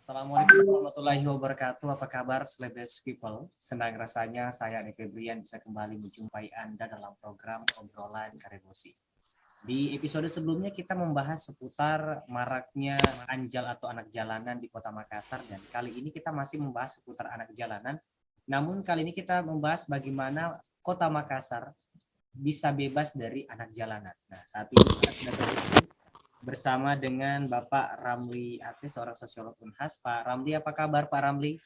Assalamualaikum warahmatullahi wabarakatuh. Apa kabar, Celebes People? Senang rasanya saya, Ade Febrian, bisa kembali menjumpai Anda dalam program Obrolan Karebosi. Di episode sebelumnya kita membahas seputar maraknya anjal atau anak jalanan di Kota Makassar, dan kali ini kita masih membahas seputar anak jalanan. Namun kali ini kita membahas bagaimana Kota Makassar bisa bebas dari anak jalanan. Nah, saat ini kita sudah terhubung bersama dengan Bapak Ramli Ate, seorang sosiolog Unhas. Pak Ramli, apa kabar Pak Ramli?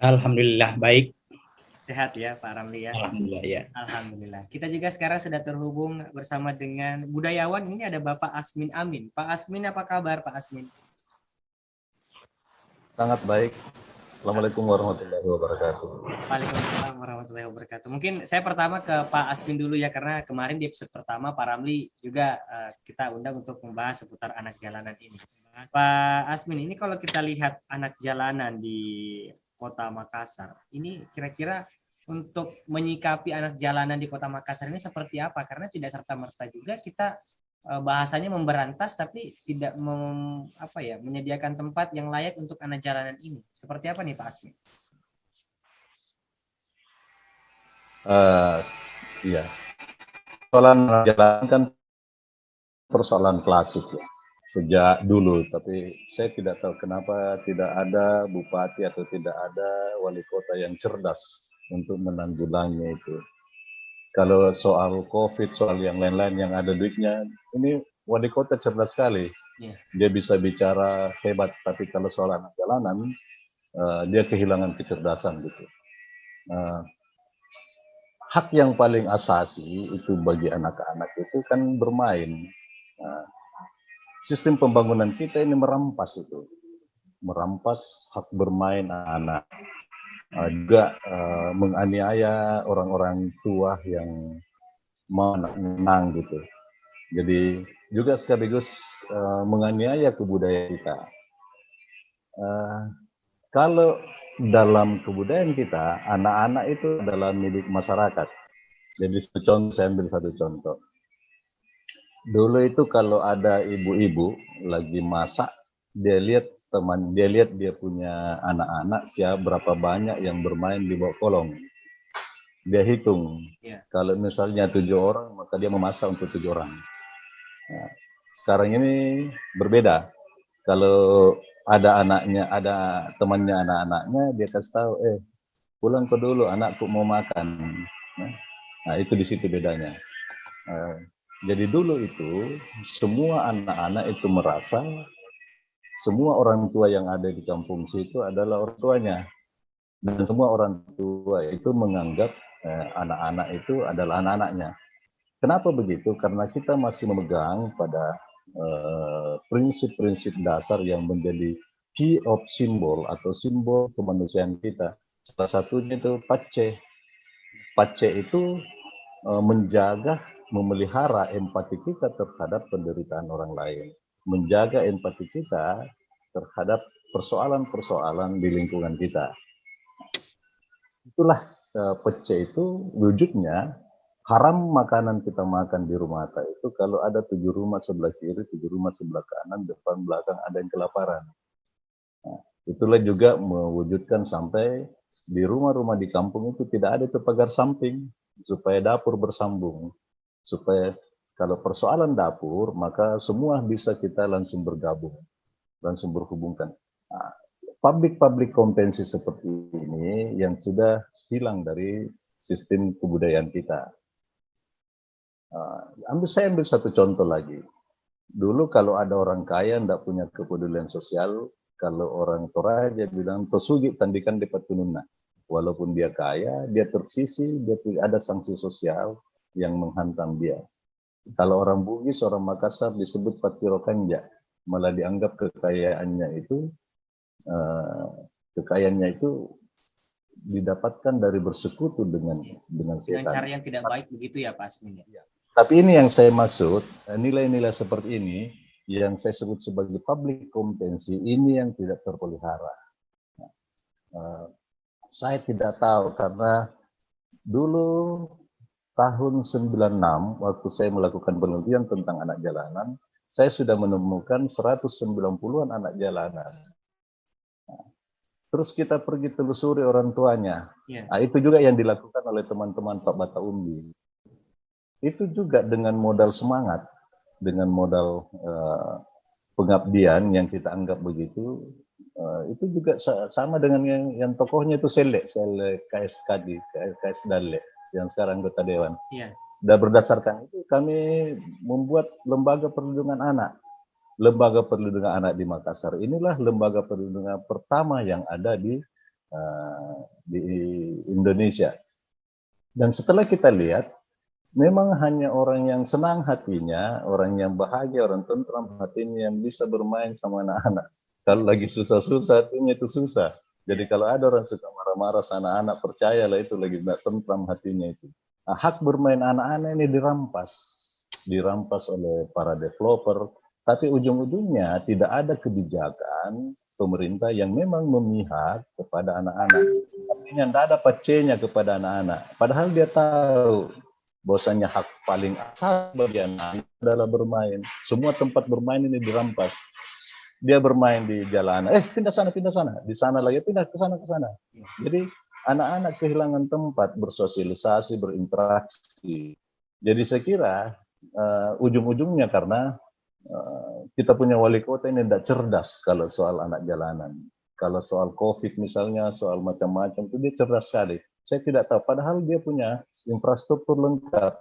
Alhamdulillah baik. Sehat ya Pak Ramli ya? Alhamdulillah ya. Alhamdulillah. Kita juga sekarang sudah terhubung bersama dengan budayawan. Ini ada Bapak Asmin Amin. Pak Asmin, apa kabar Pak Asmin? Sangat baik. Assalamualaikum warahmatullahi wabarakatuh. Waalaikumsalam warahmatullahi wabarakatuh. Mungkin saya pertama ke Pak Asmin dulu ya, karena kemarin di episode pertama Pak Ramli juga kita undang untuk membahas seputar anak jalanan ini. Pak Asmin, ini kalau kita lihat anak jalanan di Kota Makassar, ini kira-kira untuk menyikapi anak jalanan di Kota Makassar ini seperti apa? Karena tidak serta-merta juga kita bahasanya memberantas, tapi tidak menyediakan tempat yang layak untuk anak jalanan ini. Seperti apa nih Pak Asmin? Iya, persoalan jalan kan persoalan klasik ya, sejak dulu. Tapi saya tidak tahu kenapa tidak ada bupati atau tidak ada wali kota yang cerdas untuk menanggulangi itu. Kalau soal COVID, soal yang lain-lain yang ada duitnya, ini wali kota cerdas sekali. Dia bisa bicara hebat, tapi kalau soal anak jalanan, dia kehilangan kecerdasan gitu. Hak yang paling asasi itu bagi anak-anak itu kan bermain. Sistem pembangunan kita ini merampas itu, merampas hak bermain anak, juga menganiaya orang-orang tua yang menang gitu. Jadi juga sekaligus menganiaya kebudayaan kita. Kalau dalam kebudayaan kita, anak-anak itu adalah milik masyarakat. Jadi saya ambil satu contoh. Dulu itu kalau ada ibu-ibu lagi masak, dia lihat dia punya anak-anak siapa berapa banyak yang bermain di bawah kolong. Dia hitung. Kalau misalnya 7 orang, maka dia memasak untuk 7 orang. Nah, sekarang ini berbeda. Kalau ada anaknya, ada temannya anak-anaknya, dia kasih tahu, pulang ke dulu, anakku mau makan. Nah, itu di situ bedanya. Jadi dulu itu semua anak-anak itu merasa semua orang tua yang ada di kampung situ adalah orang tuanya, dan semua orang tua itu menganggap anak-anak itu adalah anak-anaknya. Kenapa begitu? Karena kita masih memegang pada prinsip-prinsip dasar yang menjadi key of symbol atau simbol kemanusiaan kita. Salah satunya itu pace. Pace itu menjaga, memelihara empati kita terhadap penderitaan orang lain, menjaga empati kita terhadap persoalan-persoalan di lingkungan kita. Itulah pece itu wujudnya. Haram makanan kita makan di rumah itu kalau ada 7 rumah sebelah kiri, 7 rumah sebelah kanan, depan belakang ada yang kelaparan. Nah, itulah juga mewujudkan sampai di rumah-rumah di kampung itu tidak ada itu pagar samping supaya dapur bersambung, supaya kalau persoalan dapur maka semua bisa kita langsung bergabung, langsung berhubungkan. Nah, public kompetensi seperti ini yang sudah hilang dari sistem kebudayaan kita. Saya ambil satu contoh lagi. Dulu kalau ada orang kaya tidak punya kepedulian sosial, kalau orang Toraja bilang tosugi tandikan dapat tununa. Walaupun dia kaya, dia tersisi, dia ada sanksi sosial yang menghantam dia. Kalau orang Bugis, orang Makassar disebut patirokanja, malah dianggap kekayaannya itu didapatkan dari bersekutu dengan setan. Dengan cara yang tidak baik begitu ya Pak Asmin ya. Tapi ini yang saya maksud, nilai-nilai seperti ini yang saya sebut sebagai public kompetensi ini yang tidak terpelihara. Saya tidak tahu karena dulu tahun 96 waktu saya melakukan penelitian tentang anak jalanan, saya sudah menemukan 190-an anak jalanan. Terus kita pergi telusuri orang tuanya. Nah, itu juga yang dilakukan oleh teman-teman Pak Bata Umbi. Itu juga dengan modal semangat, dengan modal pengabdian yang kita anggap begitu. Itu juga sama dengan yang tokohnya itu Sele KSKD, KS Dalle, yang sekarang anggota Dewan. Dan berdasarkan itu kami membuat lembaga perlindungan anak. Lembaga perlindungan anak di Makassar inilah lembaga perlindungan pertama yang ada di Indonesia. Dan setelah kita lihat, memang hanya orang yang senang hatinya, orang yang bahagia, orang tentram hatinya yang bisa bermain sama anak-anak. Kalau lagi susah-susah, hatinya itu susah. Jadi kalau ada orang suka marah-marah sama anak, percayalah itu lagi tidak tentram hatinya itu. Nah, hak bermain anak-anak ini dirampas oleh para developer. Tapi ujung-ujungnya tidak ada kebijakan pemerintah yang memang memihak kepada anak-anak. Artinya tidak ada pacenya kepada anak-anak. Padahal dia tahu bahwasanya hak paling asal bagi anak adalah bermain. Semua tempat bermain ini dirampas. Dia bermain di jalanan. Pindah sana. Di sana lagi, pindah ke sana. Jadi anak-anak kehilangan tempat bersosialisasi, berinteraksi. Jadi saya kira ujung-ujungnya karena kita punya wali kota ini tidak cerdas kalau soal anak jalanan. Kalau soal COVID misalnya, soal macam-macam itu dia cerdas sekali. Saya tidak tahu, padahal dia punya infrastruktur lengkap.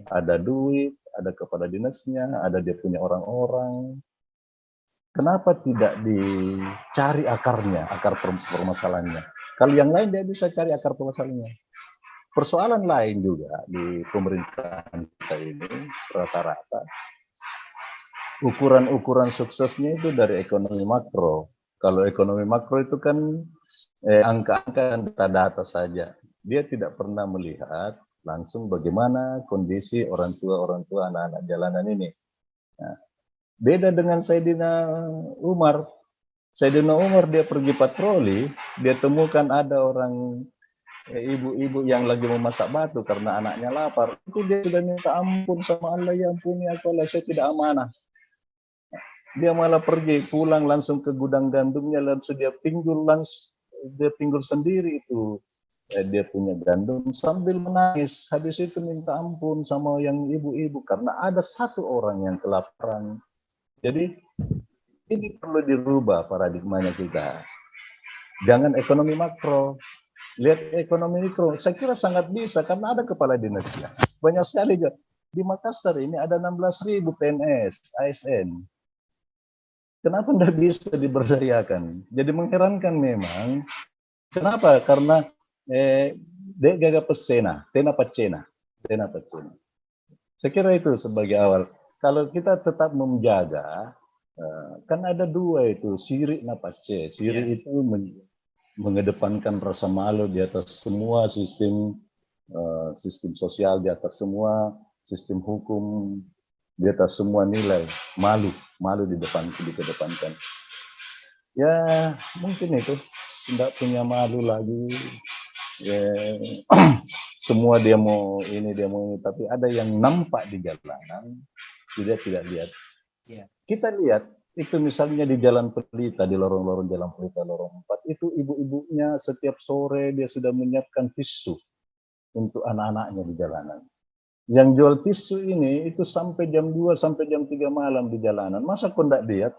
Ada duit, ada kepala dinasnya, ada dia punya orang-orang. Kenapa tidak dicari akarnya, akar permasalahannya? Kalau yang lain dia bisa cari akar permasalahannya. Persoalan lain juga di pemerintahan kita ini rata-rata ukuran suksesnya itu dari ekonomi makro. Kalau ekonomi makro itu kan angka-angka dan data saja. Dia tidak pernah melihat langsung bagaimana kondisi orang tua anak-anak jalanan ini. Nah, beda dengan Saidina Umar. Saidina Umar dia pergi patroli, dia temukan ada orang ibu-ibu yang lagi memasak batu karena anaknya lapar. Itu dia sudah minta ampun sama Allah, ya ampuni aku Allah, saya tidak amanah. Dia malah pergi pulang langsung ke gudang gandumnya, langsung dia pinggul sendiri itu dia punya gandum sambil menangis. Habis itu minta ampun sama yang ibu-ibu karena ada satu orang yang kelaparan. Jadi ini perlu dirubah paradigmanya kita. Jangan ekonomi makro, lihat ekonomi mikro. Saya kira sangat bisa karena ada kepala dinasnya. Banyak sekali juga. Di Makassar ini ada 16.000 PNS, ASN. Kenapa tidak bisa diberdayakan? Jadi mengherankan memang. Kenapa? Karena dia gagal pesena, tena pacena. Saya kira itu sebagai awal. Kalau kita tetap menjaga, kan ada dua itu, siri napace. Siri itu mengedepankan rasa malu di atas semua sistem sosial, di atas semua sistem hukum, di atas semua nilai. Malu dikedepankan. Ya mungkin itu tidak punya malu lagi. Ya, semua dia mau ini, tapi ada yang nampak di jalanan, tidak lihat. Kita lihat itu misalnya di Jalan Pelita, di lorong-lorong Jalan Pelita, lorong 4, itu ibu-ibunya setiap sore dia sudah menyiapkan tisu untuk anak-anaknya di jalanan. Yang jual tisu ini itu sampai jam 2 sampai jam 3 malam di jalanan. Masa kau tidak lihat?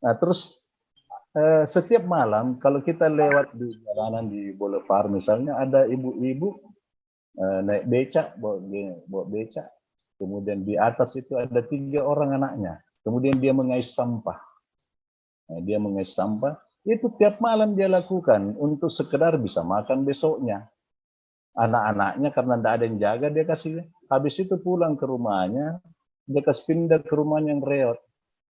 Nah, terus setiap malam kalau kita lewat di jalanan di Boulevard misalnya, ada ibu-ibu naik becak, bawa becak. Kemudian di atas itu ada 3 orang anaknya. Kemudian dia mengais sampah. Nah, dia mengais sampah. Itu tiap malam dia lakukan untuk sekedar bisa makan besoknya. Anak-anaknya karena tidak ada yang jaga, dia kasih. Habis itu pulang ke rumahnya, dia kasih pindah ke rumahnya yang reot.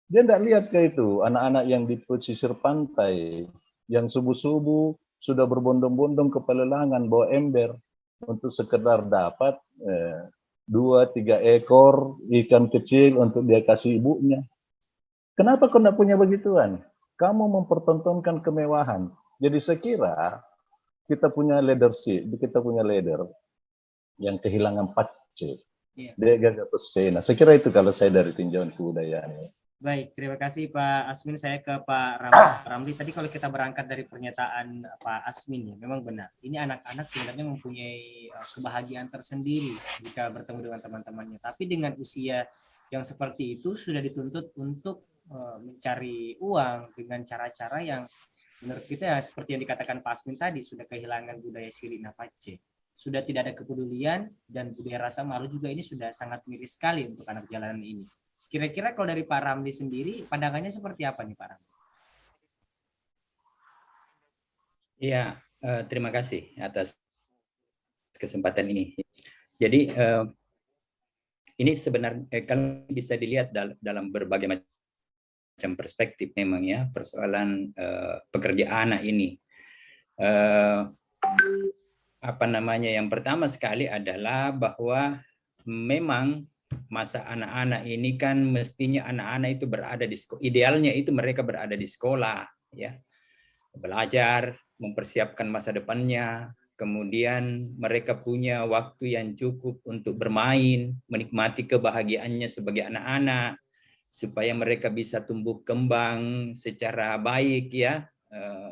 Dia tidak lihat ke itu, anak-anak yang di pesisir pantai, yang subuh-subuh sudah berbondong-bondong ke Pelelangan, bawa ember, untuk sekedar dapat 2-3 ekor ikan kecil untuk dia kasih ibunya. Kenapa kau tidak punya begituan? Kamu mempertontonkan kemewahan. Jadi saya kira kita punya leadership, kita punya leader yang kehilangan pace. Iya. Dia gagap pesena. Saya kira itu kalau saya dari tinjauan kebudayaan. Baik, terima kasih Pak Asmin. Saya ke Pak Ramli. Pak Ramli, tadi kalau kita berangkat dari pernyataan Pak Asmin, ya, memang benar. Ini anak-anak sebenarnya mempunyai kebahagiaan tersendiri jika bertemu dengan teman-temannya. Tapi dengan usia yang seperti itu sudah dituntut untuk mencari uang dengan cara-cara yang menurut kita ya, seperti yang dikatakan Pak Asmin tadi, sudah kehilangan budaya sirih napace. Sudah tidak ada kepedulian dan budaya rasa malu juga ini sudah sangat miris sekali untuk anak jalanan ini. Kira-kira kalau dari Pak Ramli sendiri, pandangannya seperti apa nih Pak Ramli? Iya, terima kasih atas kesempatan ini. Jadi ini sebenarnya kalau bisa dilihat dalam berbagai macam perspektif memang ya persoalan pekerja anak ini. Apa namanya? Yang pertama sekali adalah bahwa memang masa anak-anak ini kan mestinya anak-anak itu berada di sekolah. Idealnya itu mereka berada di sekolah, ya, belajar, mempersiapkan masa depannya. Kemudian mereka punya waktu yang cukup untuk bermain, menikmati kebahagiaannya sebagai anak-anak, supaya mereka bisa tumbuh kembang secara baik, ya,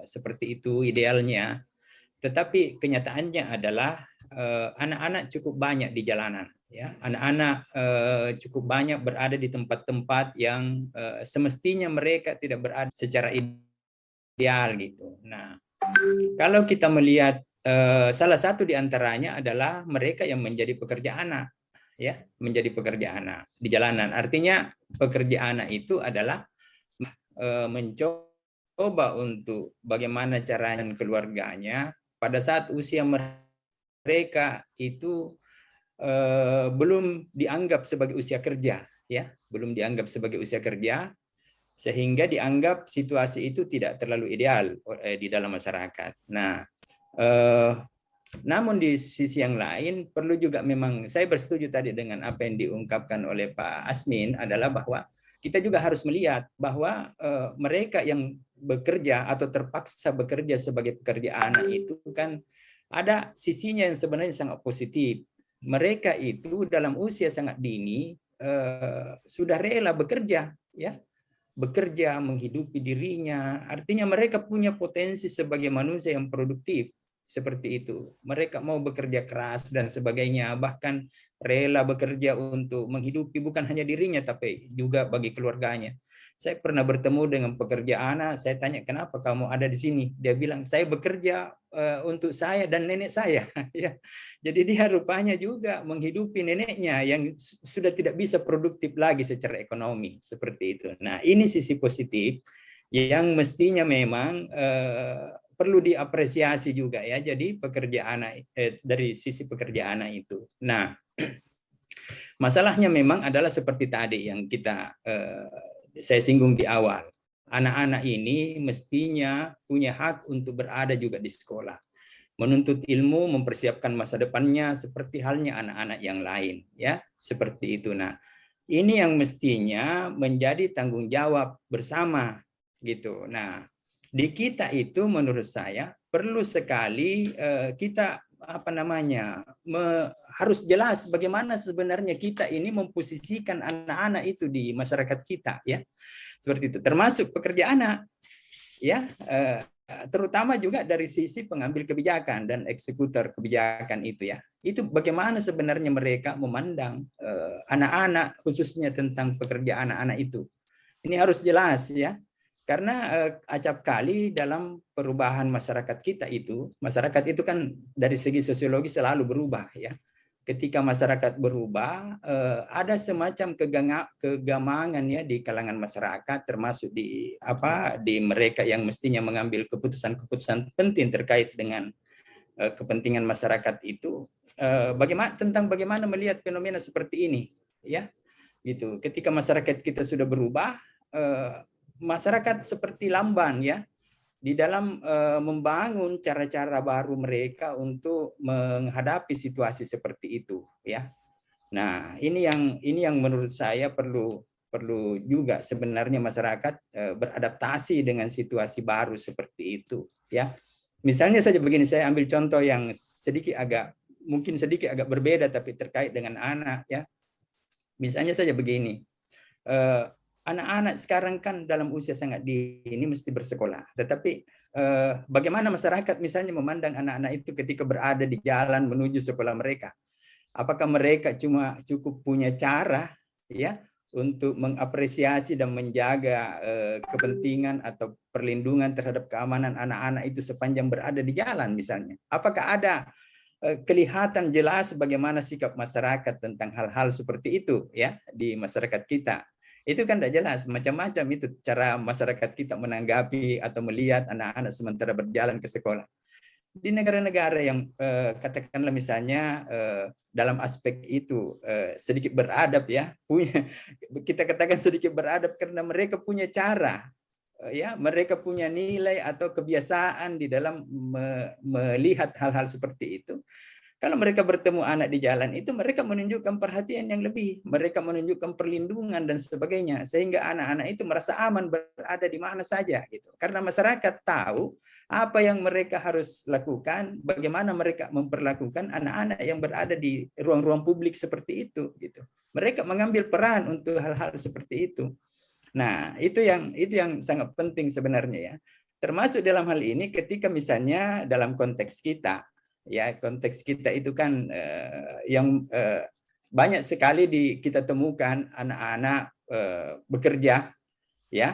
seperti itu idealnya. Tetapi kenyataannya adalah anak-anak cukup banyak di jalanan. Ya, anak-anak cukup banyak berada di tempat-tempat yang semestinya mereka tidak berada secara ideal gitu. Nah, kalau kita melihat salah satu di antaranya adalah mereka yang menjadi pekerja anak, ya, menjadi pekerja anak di jalanan. Artinya pekerja anak itu adalah mencoba untuk bagaimana caranya keluarganya pada saat usia mereka itu belum dianggap sebagai usia kerja, ya, belum dianggap sebagai usia kerja, sehingga dianggap situasi itu tidak terlalu ideal di dalam masyarakat. Nah, namun di sisi yang lain perlu juga memang saya bersetuju tadi dengan apa yang diungkapkan oleh Pak Asmin adalah bahwa kita juga harus melihat bahwa mereka yang bekerja atau terpaksa bekerja sebagai pekerja anak itu kan ada sisinya yang sebenarnya sangat positif. Mereka itu dalam usia sangat dini sudah rela bekerja, ya, bekerja menghidupi dirinya. Artinya mereka punya potensi sebagai manusia yang produktif seperti itu. Mereka mau bekerja keras dan sebagainya, bahkan rela bekerja untuk menghidupi bukan hanya dirinya tapi juga bagi keluarganya. Saya pernah bertemu dengan pekerja anak, saya tanya, kenapa kamu ada di sini? Dia bilang, saya bekerja untuk saya dan nenek saya. Ya. Jadi dia rupanya juga menghidupi neneknya yang sudah tidak bisa produktif lagi secara ekonomi. Seperti itu. Nah, ini sisi positif yang mestinya memang perlu diapresiasi juga ya. Jadi pekerja anak dari sisi pekerja anak itu. Nah, masalahnya memang adalah seperti tadi yang kita saya singgung di awal. Anak-anak ini mestinya punya hak untuk berada juga di sekolah. Menuntut ilmu, mempersiapkan masa depannya seperti halnya anak-anak yang lain, ya, seperti itu. Nah, ini yang mestinya menjadi tanggung jawab bersama gitu. Nah, di kita itu menurut saya perlu sekali kita apa namanya harus jelas bagaimana sebenarnya kita ini memposisikan anak-anak itu di masyarakat kita, ya, seperti itu, termasuk pekerja anak, ya, terutama juga dari sisi pengambil kebijakan dan eksekutor kebijakan itu, ya, itu bagaimana sebenarnya mereka memandang anak-anak khususnya tentang pekerja anak-anak itu. Ini harus jelas, ya. Karena acap kali dalam perubahan masyarakat kita itu, masyarakat itu kan dari segi sosiologi selalu berubah, ya. Ketika masyarakat berubah, ada semacam kegamangan ya di kalangan masyarakat, termasuk di mereka yang mestinya mengambil keputusan-keputusan penting terkait dengan kepentingan masyarakat itu. Bagaimana melihat fenomena seperti ini, ya, gitu. Ketika masyarakat kita sudah berubah, masyarakat seperti lamban, ya, di dalam membangun cara-cara baru mereka untuk menghadapi situasi seperti itu, ya. Nah, ini yang menurut saya perlu juga sebenarnya masyarakat beradaptasi dengan situasi baru seperti itu, ya. Misalnya saja begini, saya ambil contoh yang sedikit agak mungkin sedikit agak berbeda tapi terkait dengan anak ya. Misalnya saja begini, anak-anak sekarang kan dalam usia sangat dini mesti bersekolah, tetapi bagaimana masyarakat misalnya memandang anak-anak itu ketika berada di jalan menuju sekolah mereka? Apakah mereka cuma cukup punya cara ya untuk mengapresiasi dan menjaga kepentingan atau perlindungan terhadap keamanan anak-anak itu sepanjang berada di jalan misalnya? Apakah ada kelihatan jelas bagaimana sikap masyarakat tentang hal-hal seperti itu ya di masyarakat kita? Itu kan tidak jelas, macam-macam itu cara masyarakat kita menanggapi atau melihat anak-anak sementara berjalan ke sekolah. Di negara-negara yang katakanlah misalnya dalam aspek itu sedikit beradab ya, kita katakan sedikit beradab karena mereka punya cara ya, mereka punya nilai atau kebiasaan di dalam melihat hal-hal seperti itu. Kalau mereka bertemu anak di jalan itu, mereka menunjukkan perhatian yang lebih, mereka menunjukkan perlindungan dan sebagainya, sehingga anak-anak itu merasa aman berada di mana saja gitu. Karena masyarakat tahu apa yang mereka harus lakukan, bagaimana mereka memperlakukan anak-anak yang berada di ruang-ruang publik seperti itu gitu. Mereka mengambil peran untuk hal-hal seperti itu. Nah, itu yang sangat penting sebenarnya ya. Termasuk dalam hal ini ketika misalnya dalam konteks kita, ya konteks kita itu kan yang banyak sekali kita temukan anak-anak bekerja, ya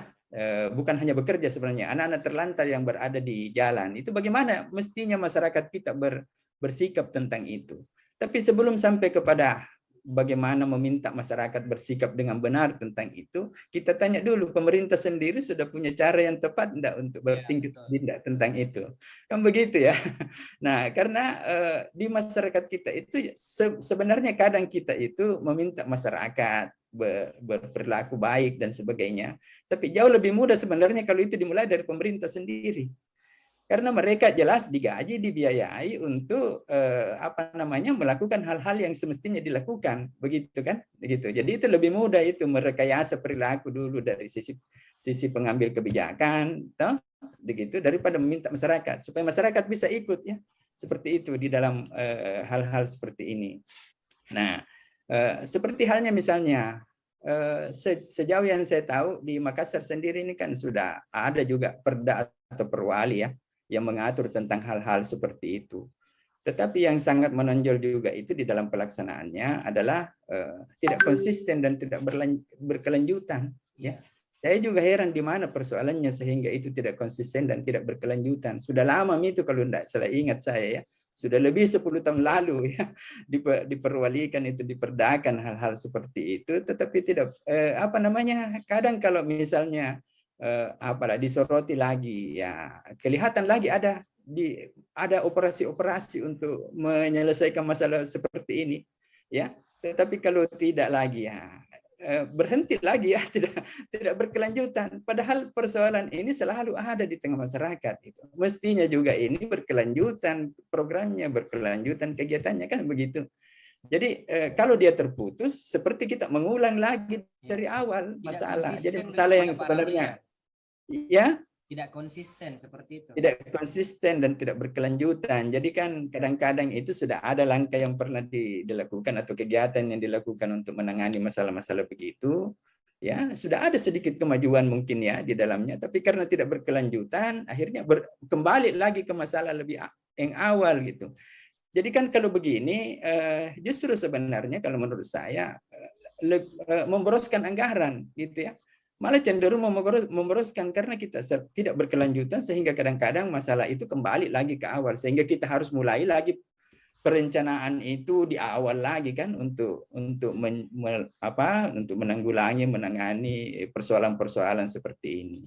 bukan hanya bekerja sebenarnya, anak-anak terlantar yang berada di jalan. Itu bagaimana mestinya masyarakat kita bersikap tentang itu. Tapi sebelum sampai kepada bagaimana meminta masyarakat bersikap dengan benar tentang itu, kita tanya dulu pemerintah sendiri sudah punya cara yang tepat enggak untuk bertindak tentang itu. Kan begitu ya. Nah, karena di masyarakat kita itu sebenarnya kadang kita itu meminta masyarakat berperilaku baik dan sebagainya. Tapi jauh lebih mudah sebenarnya kalau itu dimulai dari pemerintah sendiri. Karena mereka jelas digaji, dibiayai untuk melakukan hal-hal yang semestinya dilakukan, begitu kan? Begitu. Jadi itu lebih mudah itu merekayasa perilaku dulu dari sisi pengambil kebijakan, toh, begitu, daripada meminta masyarakat supaya masyarakat bisa ikut ya, seperti itu di dalam hal-hal seperti ini. Nah, seperti halnya misalnya sejauh yang saya tahu di Makassar sendiri ini kan sudah ada juga perda atau perwali ya yang mengatur tentang hal-hal seperti itu. Tetapi yang sangat menonjol juga itu di dalam pelaksanaannya adalah tidak konsisten dan tidak berkelanjutan. Ya, saya juga heran di mana persoalannya sehingga itu tidak konsisten dan tidak berkelanjutan. Sudah lama itu kalau tidak salah ingat saya ya, sudah lebih 10 tahun lalu ya diperwalikan itu, diperdakan hal-hal seperti itu. Tetapi tidak kadang kalau misalnya disoroti lagi ya kelihatan lagi ada operasi-operasi untuk menyelesaikan masalah seperti ini ya, tetapi kalau tidak lagi ya berhenti lagi ya, tidak berkelanjutan, padahal persoalan ini selalu ada di tengah masyarakat itu. Mestinya juga ini berkelanjutan programnya, berkelanjutan kegiatannya kan begitu. Jadi kalau dia terputus seperti kita mengulang lagi dari awal masalah. Jadi masalah yang sebenarnya ya tidak konsisten seperti itu. Tidak konsisten dan tidak berkelanjutan. Jadi kan kadang-kadang itu sudah ada langkah yang pernah dilakukan atau kegiatan yang dilakukan untuk menangani masalah-masalah begitu. Ya, sudah ada sedikit kemajuan mungkin ya di dalamnya, tapi karena tidak berkelanjutan akhirnya kembali lagi ke masalah lebih yang awal gitu. Jadi kan kalau begini justru sebenarnya kalau menurut saya memboroskan anggaran gitu ya. Malah cenderung memboroskan karena kita tidak berkelanjutan sehingga kadang-kadang masalah itu kembali lagi ke awal sehingga kita harus mulai lagi perencanaan itu di awal lagi kan untuk menangani persoalan-persoalan seperti ini.